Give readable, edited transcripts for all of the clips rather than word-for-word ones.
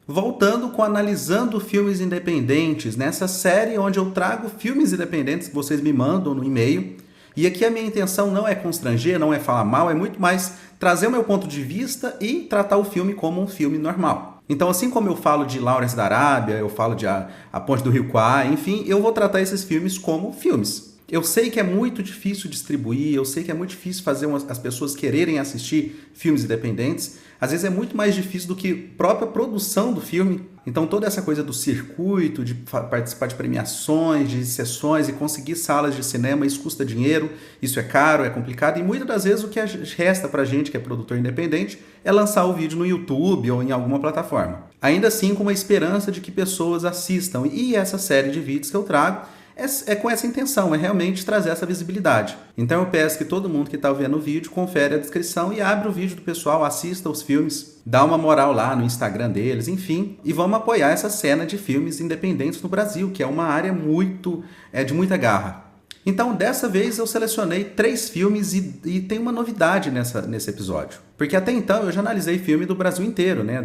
Voltando com Analisando Filmes Independentes, nessa série onde eu trago filmes independentes que vocês me mandam no e-mail. E aqui a minha intenção não é constranger, não é falar mal, é muito mais trazer o meu ponto de vista e tratar o filme como um filme normal. Então, assim como eu falo de Lawrence da Arábia, eu falo de A Ponte do Rio Kwai, enfim, eu vou tratar esses filmes como filmes. Eu sei que é muito difícil distribuir, eu sei que é muito difícil fazer as pessoas quererem assistir filmes independentes. Às vezes é muito mais difícil do que a própria produção do filme. Então toda essa coisa do circuito, de participar de premiações, de sessões e conseguir salas de cinema, isso custa dinheiro, isso é caro, é complicado. E muitas das vezes o que resta pra gente que é produtor independente é lançar o vídeo no YouTube ou em alguma plataforma. Ainda assim com a esperança de que pessoas assistam. E essa série de vídeos que eu trago é com essa intenção, é realmente trazer essa visibilidade. Então eu peço que todo mundo que está vendo o vídeo confere a descrição e abre o vídeo do pessoal, assista os filmes, dá uma moral lá no Instagram deles, enfim, e vamos apoiar essa cena de filmes independentes no Brasil, que é uma área de muita garra. Então, dessa vez eu selecionei 3 filmes e tem uma novidade nesse episódio. Porque até então eu já analisei filme do Brasil inteiro, né?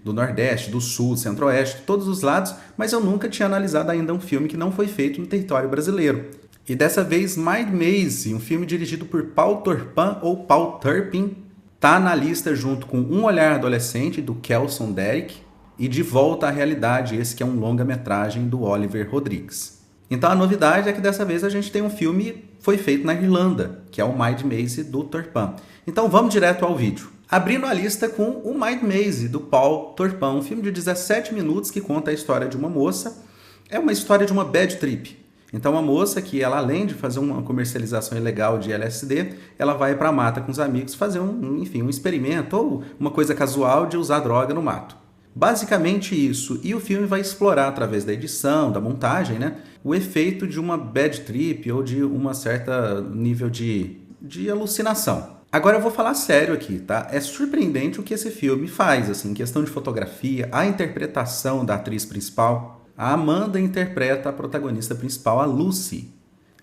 Do Nordeste, do Sul, do Centro-Oeste, todos os lados, mas eu nunca tinha analisado ainda um filme que não foi feito no território brasileiro. E dessa vez, Mind Maze, um filme dirigido por Paul Turpin ou Paul Turpin, tá na lista junto com Um Olhar Adolescente, do Kelson Derek, e De Volta à Realidade, esse que é um longa-metragem do Oliver Rodrigues. Então a novidade é que dessa vez a gente tem um filme que foi feito na Irlanda, que é o Mind Maze do Turpin. Então vamos direto ao vídeo. Abrindo a lista com o Mind Maze do Paul Turpin, um filme de 17 minutos que conta a história de uma moça. É uma história de uma bad trip. Então uma moça que ela, além de fazer uma comercialização ilegal de LSD, ela vai para a mata com os amigos fazer um experimento ou uma coisa casual de usar droga no mato. Basicamente isso, e o filme vai explorar através da edição, da montagem, né, o efeito de uma bad trip ou de uma certa nível de alucinação. Agora eu vou falar sério aqui, tá? É surpreendente o que esse filme faz, assim, em questão de fotografia, a interpretação da atriz principal. A Amanda interpreta a protagonista principal, a Lucy,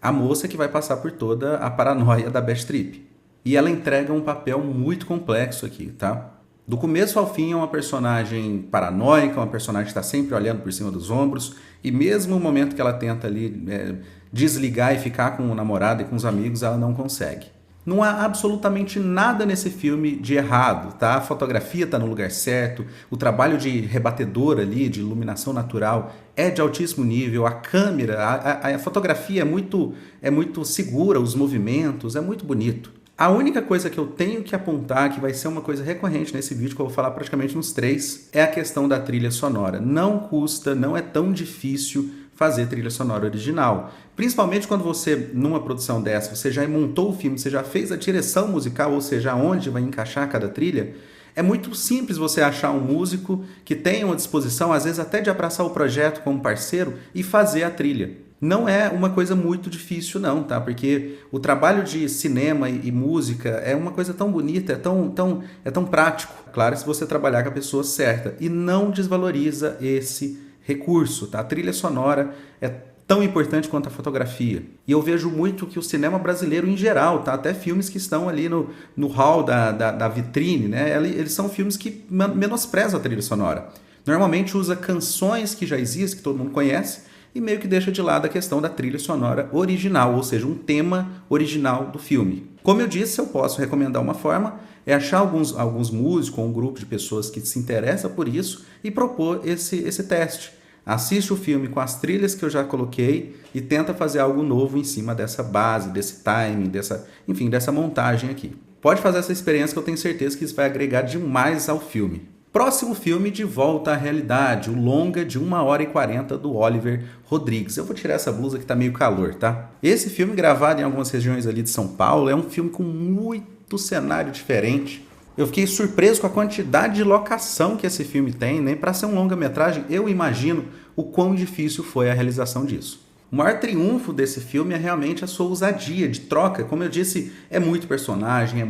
a moça que vai passar por toda a paranoia da bad trip. E ela entrega um papel muito complexo aqui, tá? Do começo ao fim é uma personagem paranoica, uma personagem que está sempre olhando por cima dos ombros, e mesmo no momento que ela tenta ali desligar e ficar com o namorado e com os amigos, ela não consegue. Não há absolutamente nada nesse filme de errado, tá? A fotografia está no lugar certo, o trabalho de rebatedor ali, de iluminação natural, é de altíssimo nível, a câmera, a fotografia é muito segura, os movimentos, é muito bonito. A única coisa que eu tenho que apontar, que vai ser uma coisa recorrente nesse vídeo, que eu vou falar praticamente nos 3, é a questão da trilha sonora. Não custa, não é tão difícil fazer trilha sonora original. Principalmente quando você, numa produção dessa, você já montou o filme, você já fez a direção musical, ou seja, onde vai encaixar cada trilha. É muito simples você achar um músico que tenha uma disposição, às vezes até de abraçar o projeto como parceiro e fazer a trilha. Não é uma coisa muito difícil não, tá? Porque o trabalho de cinema e música é uma coisa tão bonita, é tão prático. Claro, se você trabalhar com a pessoa certa. E não desvaloriza esse recurso, tá? A trilha sonora é tão importante quanto a fotografia. E eu vejo muito que o cinema brasileiro em geral, tá? Até filmes que estão ali no hall da vitrine, né? Eles são filmes que menosprezam a trilha sonora. Normalmente usa canções que já existem, que todo mundo conhece, e meio que deixa de lado a questão da trilha sonora original, ou seja, um tema original do filme. Como eu disse, eu posso recomendar uma forma, é achar alguns músicos ou um grupo de pessoas que se interessa por isso e propor esse teste. Assiste o filme com as trilhas que eu já coloquei e tenta fazer algo novo em cima dessa base, desse timing, dessa montagem aqui. Pode fazer essa experiência que eu tenho certeza que isso vai agregar demais ao filme. Próximo filme, De Volta à Realidade, o longa de 1h40 do Oliver Rodrigues. Eu vou tirar essa blusa que tá meio calor, tá? Esse filme, gravado em algumas regiões ali de São Paulo, é um filme com muito cenário diferente. Eu fiquei surpreso com a quantidade de locação que esse filme tem, né? Para ser um longa-metragem, eu imagino o quão difícil foi a realização disso. O maior triunfo desse filme é realmente a sua ousadia de troca. Como eu disse, é muito personagem,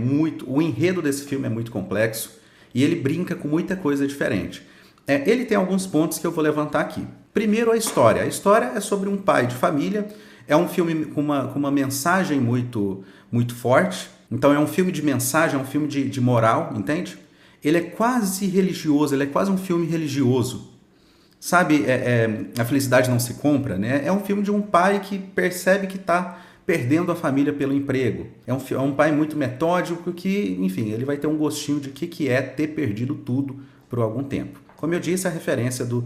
o enredo desse filme é muito complexo. E ele brinca com muita coisa diferente. Ele tem alguns pontos que eu vou levantar aqui. Primeiro, a história. A história é sobre um pai de família. É um filme com uma mensagem muito, muito forte. Então, é um filme de mensagem, é um filme de moral, entende? ele é quase religioso, ele é quase um filme religioso. Sabe, A Felicidade Não Se Compra, né? É um filme de um pai que percebe que está perdendo a família pelo emprego. É um pai muito metódico que, enfim, ele vai ter um gostinho de que é ter perdido tudo por algum tempo. Como eu disse, a referência do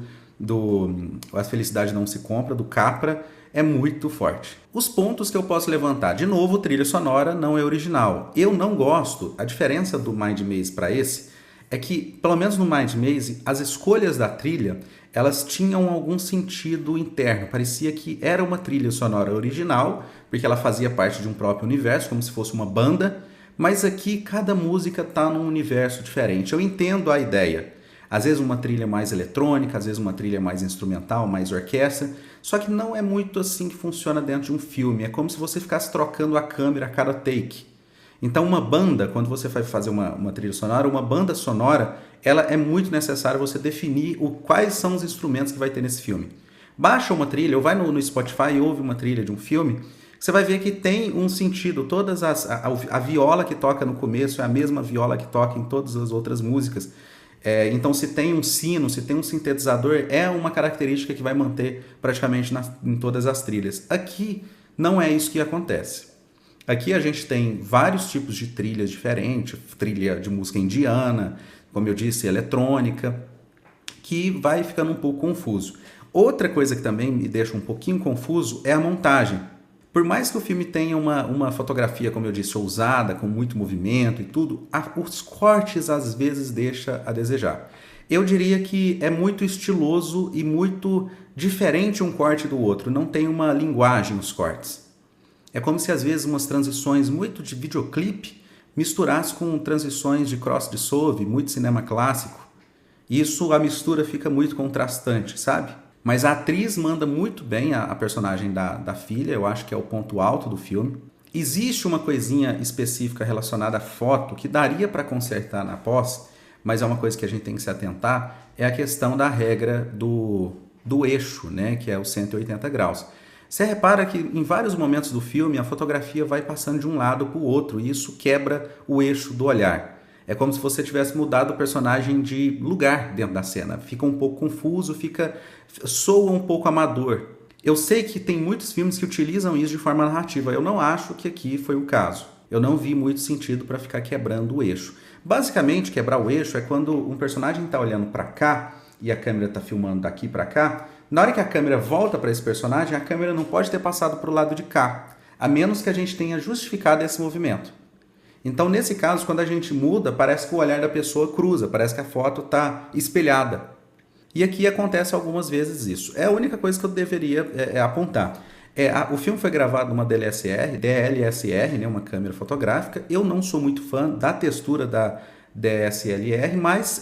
A Felicidade Não Se Compra, do Capra, é muito forte. Os pontos que eu posso levantar, de novo, trilha sonora não é original. Eu não gosto, a diferença do Mind Maze para esse é que, pelo menos no Mind Maze, as escolhas da trilha, elas tinham algum sentido interno. Parecia que era uma trilha sonora original, porque ela fazia parte de um próprio universo, como se fosse uma banda, mas aqui cada música está num universo diferente. Eu entendo a ideia. Às vezes uma trilha mais eletrônica, às vezes uma trilha mais instrumental, mais orquestra, só que não é muito assim que funciona dentro de um filme. É como se você ficasse trocando a câmera a cada take. Então uma banda, quando você vai fazer uma trilha sonora, uma banda sonora, ela é muito necessário você definir quais são os instrumentos que vai ter nesse filme. Baixa uma trilha, ou vai no Spotify e ouve uma trilha de um filme, você vai ver que tem um sentido. A viola que toca no começo é a mesma viola que toca em todas as outras músicas. Então, se tem um sino, se tem um sintetizador, é uma característica que vai manter praticamente em todas as trilhas. Aqui não é isso que acontece. Aqui a gente tem vários tipos de trilhas diferentes, trilha de música indiana, como eu disse, eletrônica, que vai ficando um pouco confuso. Outra coisa que também me deixa um pouquinho confuso é a montagem. Por mais que o filme tenha uma fotografia, como eu disse, ousada, com muito movimento e tudo, os cortes às vezes deixam a desejar. Eu diria que é muito estiloso e muito diferente um corte do outro, não tem uma linguagem os cortes. É como se às vezes umas transições muito de videoclipe misturasse com transições de cross-dissolve, muito cinema clássico. Isso, a mistura fica muito contrastante, sabe? Mas a atriz manda muito bem a personagem da filha, eu acho que é o ponto alto do filme. Existe uma coisinha específica relacionada à foto que daria para consertar na pós, mas é uma coisa que a gente tem que se atentar, é a questão da regra do eixo, né, que é o 180 graus. Você repara que em vários momentos do filme a fotografia vai passando de um lado para o outro e isso quebra o eixo do olhar. É como se você tivesse mudado o personagem de lugar dentro da cena. Fica um pouco confuso, soa um pouco amador. Eu sei que tem muitos filmes que utilizam isso de forma narrativa. Eu não acho que aqui foi o caso. Eu não vi muito sentido para ficar quebrando o eixo. Basicamente, quebrar o eixo é quando um personagem está olhando para cá e a câmera está filmando daqui para cá. Na hora que a câmera volta para esse personagem, a câmera não pode ter passado para o lado de cá, a menos que a gente tenha justificado esse movimento. Então, nesse caso, quando a gente muda, parece que o olhar da pessoa cruza, parece que a foto está espelhada. E aqui acontece algumas vezes isso. É a única coisa que eu deveria apontar. O filme foi gravado numa DLSR, né, uma câmera fotográfica. Eu não sou muito fã da textura da DSLR, mas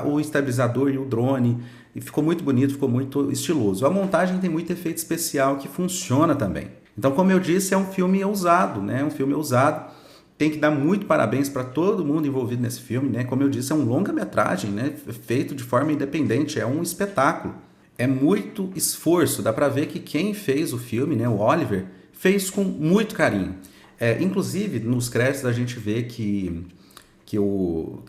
o estabilizador e o drone, e ficou muito bonito, ficou muito estiloso. A montagem tem muito efeito especial que funciona também. Então, como eu disse, é um filme ousado, né? Um filme ousado. Tem que dar muito parabéns para todo mundo envolvido nesse filme, né? Como eu disse, é um longa-metragem, né? Feito de forma independente, é um espetáculo. É muito esforço, dá para ver que quem fez o filme, né, o Oliver, fez com muito carinho. Inclusive, nos créditos a gente vê que o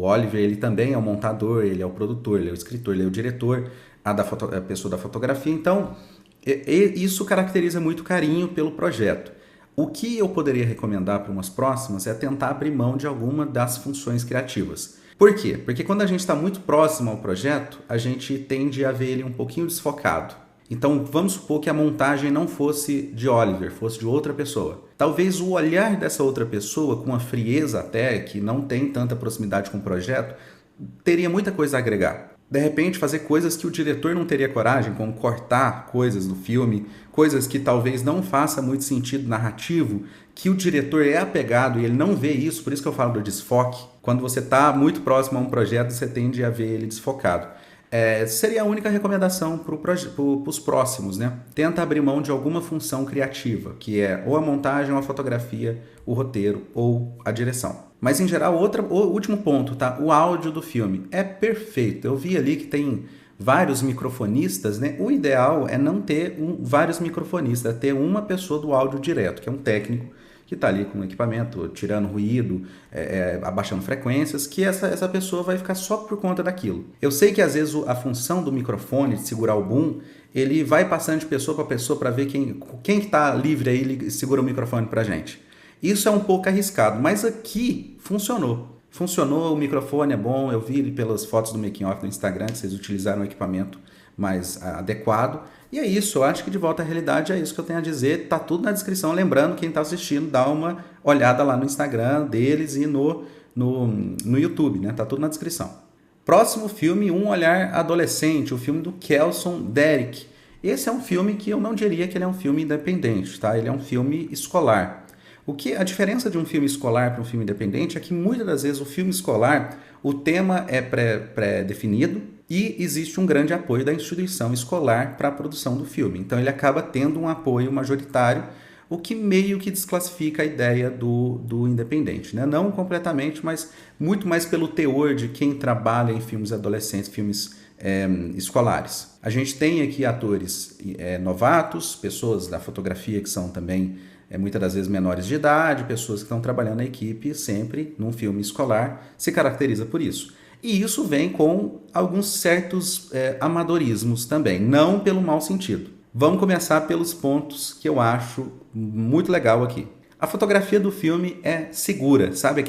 Oliver, ele também é o montador, ele é o produtor, ele é o escritor, ele é o diretor, a pessoa da fotografia. Então, isso caracteriza muito carinho pelo projeto. O que eu poderia recomendar para umas próximas é tentar abrir mão de alguma das funções criativas. Por quê? Porque quando a gente está muito próximo ao projeto, a gente tende a ver ele um pouquinho desfocado. Então, vamos supor que a montagem não fosse de Oliver, fosse de outra pessoa. Talvez o olhar dessa outra pessoa, com uma frieza até, que não tem tanta proximidade com o projeto, teria muita coisa a agregar. De repente, fazer coisas que o diretor não teria coragem, como cortar coisas do filme, coisas que talvez não faça muito sentido narrativo, que o diretor é apegado e ele não vê isso, por isso que eu falo do desfoque. Quando você está muito próximo a um projeto, você tende a ver ele desfocado. Seria a única recomendação para os próximos, né? Tenta abrir mão de alguma função criativa, que é ou a montagem, ou a fotografia, o roteiro ou a direção. Mas, em geral, o último ponto, tá? O áudio do filme é perfeito. Eu vi ali que tem vários microfonistas, né? O ideal é não ter vários microfonistas, é ter uma pessoa do áudio direto, que é um técnico que está ali com o equipamento, tirando ruído, abaixando frequências, que essa pessoa vai ficar só por conta daquilo. Eu sei que às vezes a função do microfone, de segurar o boom, ele vai passando de pessoa para pessoa para ver quem está livre aí, ele segura o microfone para a gente. Isso é um pouco arriscado, mas aqui funcionou. Funcionou, o microfone é bom, eu vi pelas fotos do making off do Instagram que vocês utilizaram o equipamento mais adequado. E é isso, eu acho que de volta à realidade é isso que eu tenho a dizer. Tá tudo na descrição, lembrando, quem está assistindo, dá uma olhada lá no Instagram deles e no YouTube, né? Tá tudo na descrição. Próximo filme, Um Olhar Adolescente, o filme do Kelson Derek. Esse é um filme que eu não diria que ele é um filme independente, tá? Ele é um filme escolar. A diferença de um filme escolar para um filme independente é que muitas das vezes o filme escolar, o tema é pré-definido e existe um grande apoio da instituição escolar para a produção do filme. Então ele acaba tendo um apoio majoritário, o que meio que desclassifica a ideia do independente, né? Não completamente, mas muito mais pelo teor de quem trabalha em filmes adolescentes, filmes escolares. A gente tem aqui atores novatos, pessoas da fotografia que são também muitas das vezes menores de idade, pessoas que estão trabalhando na equipe sempre num filme escolar, se caracteriza por isso. E isso vem com alguns certos amadorismos também, não pelo mau sentido. Vamos começar pelos pontos que eu acho muito legal aqui. A fotografia do filme é segura, sabe?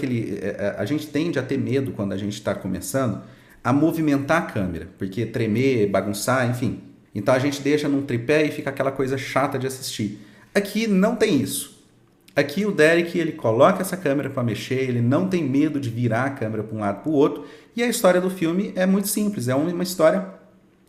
A gente tende a ter medo quando a gente está começando a movimentar a câmera, porque tremer, bagunçar, enfim. Então a gente deixa num tripé e fica aquela coisa chata de assistir. Aqui não tem isso. Aqui o Derek, ele coloca essa câmera para mexer, ele não tem medo de virar a câmera para um lado para o outro, e a história do filme é muito simples, é uma história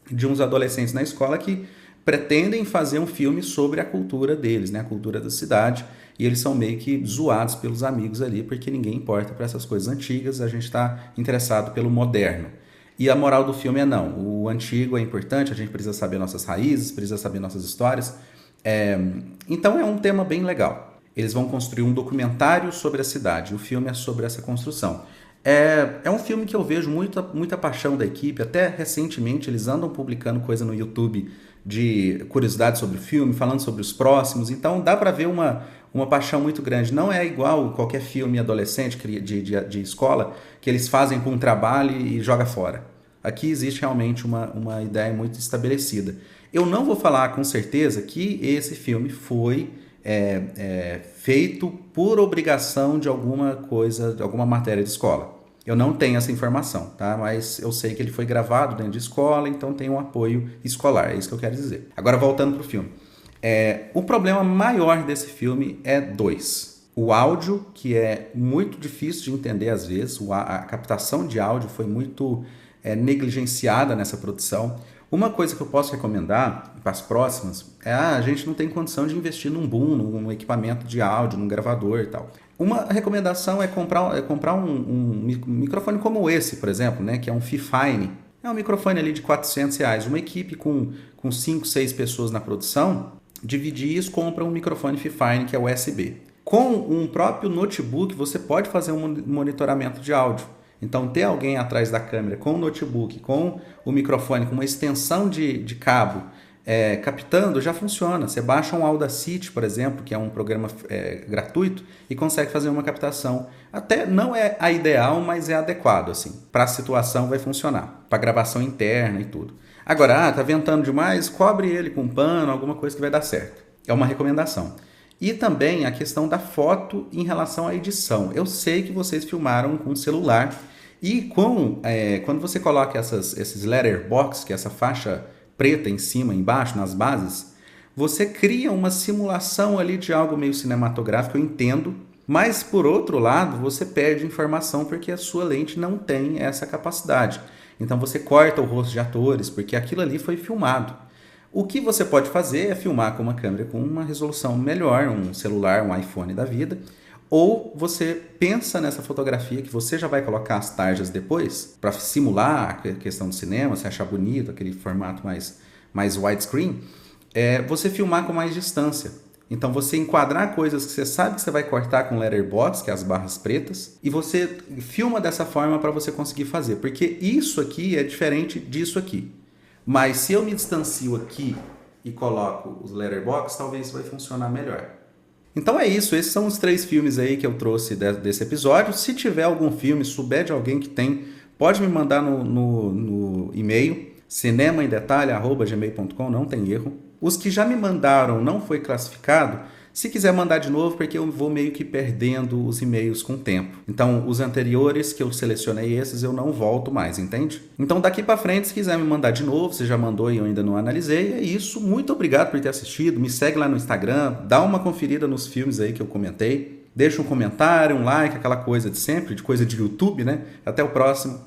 de uns adolescentes na escola que pretendem fazer um filme sobre a cultura deles, né, a cultura da cidade, e eles são meio que zoados pelos amigos ali, porque ninguém importa para essas coisas antigas, a gente está interessado pelo moderno. E a moral do filme é não, o antigo é importante, a gente precisa saber nossas raízes, precisa saber nossas histórias. Então é um tema bem legal. Eles vão construir um documentário sobre a cidade. O filme é sobre essa construção. É um filme que eu vejo muita paixão da equipe. Até recentemente eles andam publicando coisa no YouTube de curiosidades sobre o filme, falando sobre os próximos. Então dá para ver uma paixão muito grande. Não é igual qualquer filme adolescente de escola que eles fazem com um trabalho e joga fora. Aqui existe realmente uma ideia muito estabelecida. Eu não vou falar com certeza que esse filme foi feito por obrigação de alguma coisa, de alguma matéria de escola. Eu não tenho essa informação, tá? Mas eu sei que ele foi gravado dentro de escola, então tem um apoio escolar, é isso que eu quero dizer. Agora voltando para o filme. O problema maior desse filme é dois. O áudio, que é muito difícil de entender às vezes, a captação de áudio foi muito negligenciada nessa produção. Uma coisa que eu posso recomendar para as próximas a gente não tem condição de investir num boom, num equipamento de áudio, num gravador e tal. Uma recomendação é comprar um microfone como esse, por exemplo, né, que é um Fifine. É um microfone ali de R$400. Uma equipe com 5, 6 pessoas na produção, dividir isso, compra um microfone Fifine que é USB. Com um próprio notebook você pode fazer um monitoramento de áudio. Então, ter alguém atrás da câmera com o notebook, com o microfone, com uma extensão de cabo, captando, já funciona. Você baixa um Audacity, por exemplo, que é um programa gratuito, e consegue fazer uma captação. Até não é a ideal, mas é adequado, assim. Para a situação vai funcionar. Para gravação interna e tudo. Agora, tá ventando demais? Cobre ele com um pano, alguma coisa que vai dar certo. É uma recomendação. E também a questão da foto em relação à edição. Eu sei que vocês filmaram com celular e quando você coloca esses letterbox, que é essa faixa preta em cima e embaixo, nas bases, você cria uma simulação ali de algo meio cinematográfico, eu entendo, mas por outro lado você perde informação porque a sua lente não tem essa capacidade. Então você corta o rosto de atores porque aquilo ali foi filmado. O que você pode fazer é filmar com uma câmera com uma resolução melhor, um celular, um iPhone da vida, ou você pensa nessa fotografia que você já vai colocar as tarjas depois, para simular a questão do cinema, se achar bonito, aquele formato mais widescreen, você filmar com mais distância. Então você enquadrar coisas que você sabe que você vai cortar com letterbox, que é as barras pretas, e você filma dessa forma para você conseguir fazer, porque isso aqui é diferente disso aqui. Mas se eu me distancio aqui e coloco os letterbox, talvez vai funcionar melhor. Então é isso, esses são os 3 filmes aí que eu trouxe desse episódio. Se tiver algum filme, souber de alguém que tem, pode me mandar no e-mail, cinemaemdetalhe@gmail.com, não tem erro. Os que já me mandaram não foi classificado, se quiser mandar de novo, porque eu vou meio que perdendo os e-mails com o tempo. Então, os anteriores que eu selecionei, esses eu não volto mais, entende? Então, daqui pra frente, se quiser me mandar de novo, você já mandou e eu ainda não analisei, é isso. Muito obrigado por ter assistido. Me segue lá no Instagram, dá uma conferida nos filmes aí que eu comentei. Deixa um comentário, um like, aquela coisa de sempre, de coisa de YouTube, né? Até o próximo.